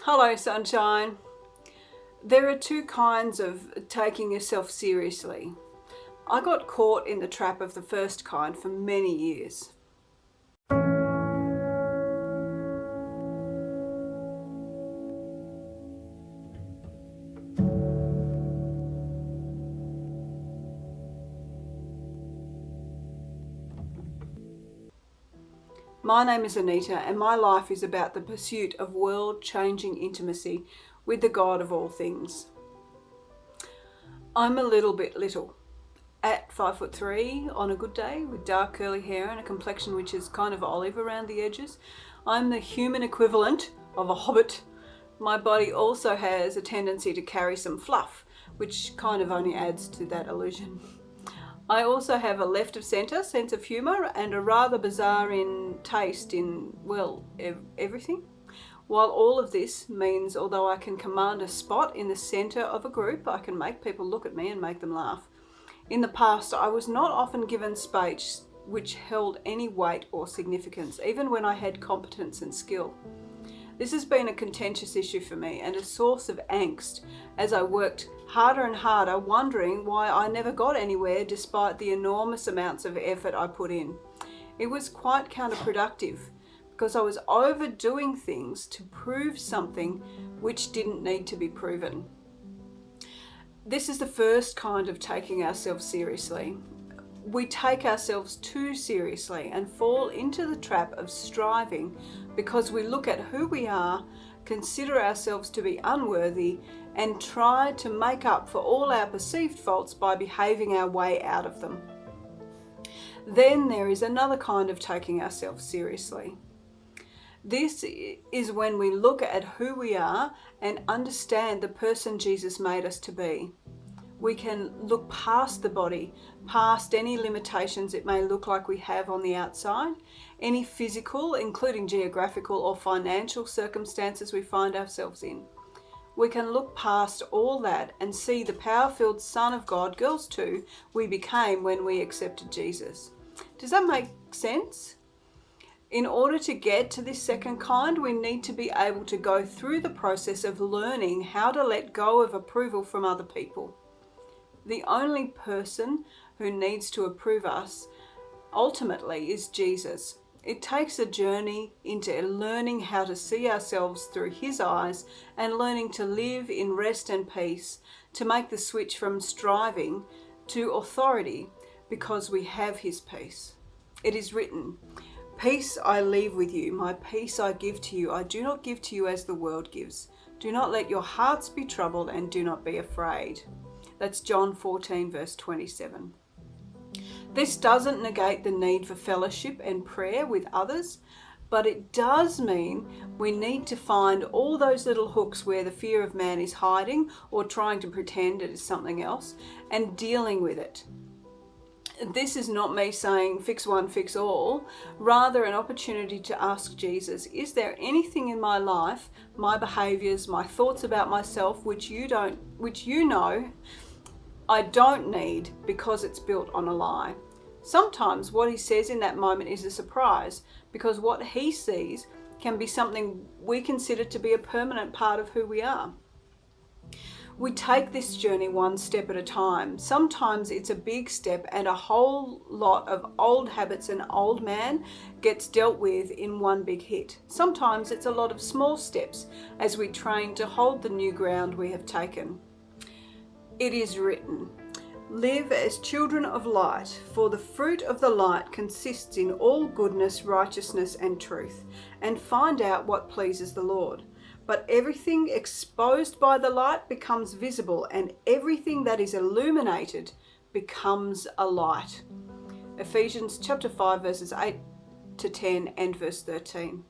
Hello, sunshine. There are two kinds of taking yourself seriously. I got caught in the trap of the first kind for many years. My name is Anita, and my life is about the pursuit of world-changing intimacy with the God of all things. I'm a little bit little. At 5'3" on a good day, with dark curly hair and a complexion which is kind of olive around the edges, I'm the human equivalent of a hobbit. My body also has a tendency to carry some fluff, which kind of only adds to that illusion. I also have a left of centre sense of humour and a rather bizarre taste in, well, everything. While all of this means, although I can command a spot in the centre of a group, I can make people look at me and make them laugh. In the past, I was not often given space which held any weight or significance, even when I had competence and skill. This has been a contentious issue for me and a source of angst as I worked harder and harder, wondering why I never got anywhere despite the enormous amounts of effort I put in. It was quite counterproductive because I was overdoing things to prove something which didn't need to be proven. This is the first kind of taking ourselves seriously. We take ourselves too seriously and fall into the trap of striving because we look at who we are, consider ourselves to be unworthy, and try to make up for all our perceived faults by behaving our way out of them. Then there is another kind of taking ourselves seriously. This is when we look at who we are and understand the person Jesus made us to be. We can look past the body, past any limitations it may look like we have on the outside, any physical, including geographical or financial circumstances we find ourselves in. We can look past all that and see the power-filled Son of God, girls too, we became when we accepted Jesus. Does that make sense? In order to get to this second kind, we need to be able to go through the process of learning how to let go of approval from other people. The only person who needs to approve us ultimately is Jesus. It takes a journey into learning how to see ourselves through his eyes and learning to live in rest and peace, to make the switch from striving to authority because we have his peace. It is written, "Peace I leave with you, my peace I give to you. I do not give to you as the world gives. Do not let your hearts be troubled and do not be afraid." That's John 14 verse 27. This doesn't negate the need for fellowship and prayer with others, but it does mean we need to find all those little hooks where the fear of man is hiding or trying to pretend it is something else and dealing with it. This is not me saying fix one, fix all, rather an opportunity to ask Jesus, is there anything in my life, my behaviors, my thoughts about myself, which you know I don't need because it's built on a lie? Sometimes what he says in that moment is a surprise because what he sees can be something we consider to be a permanent part of who we are. We take this journey one step at a time. Sometimes it's a big step and a whole lot of old habits and old man gets dealt with in one big hit. Sometimes it's a lot of small steps as we train to hold the new ground we have taken. It is written, "Live as children of light, for the fruit of the light consists in all goodness, righteousness, and truth, and find out what pleases the Lord. But everything exposed by the light becomes visible, and everything that is illuminated becomes a light." Ephesians chapter 5 verses 8 to 10 and verse 13.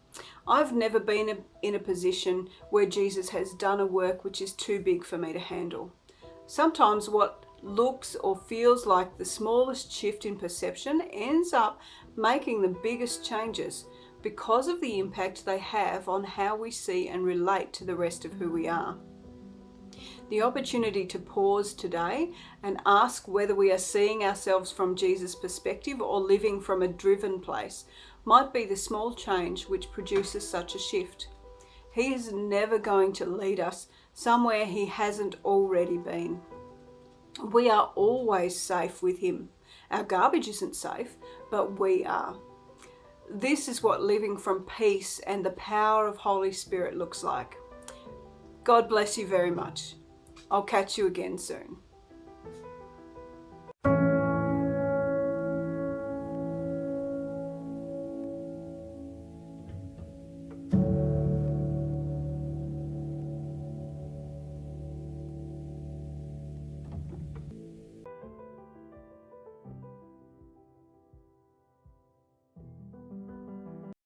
I've never been in a position where Jesus has done a work which is too big for me to handle. Sometimes what looks or feels like the smallest shift in perception ends up making the biggest changes because of the impact they have on how we see and relate to the rest of who we are. The opportunity to pause today and ask whether we are seeing ourselves from Jesus' perspective or living from a driven place might be the small change which produces such a shift. He is never going to lead us somewhere He hasn't already been. We are always safe with Him. Our garbage isn't safe, but we are. This is what living from peace and the power of Holy Spirit looks like. God bless you very much. I'll catch you again soon.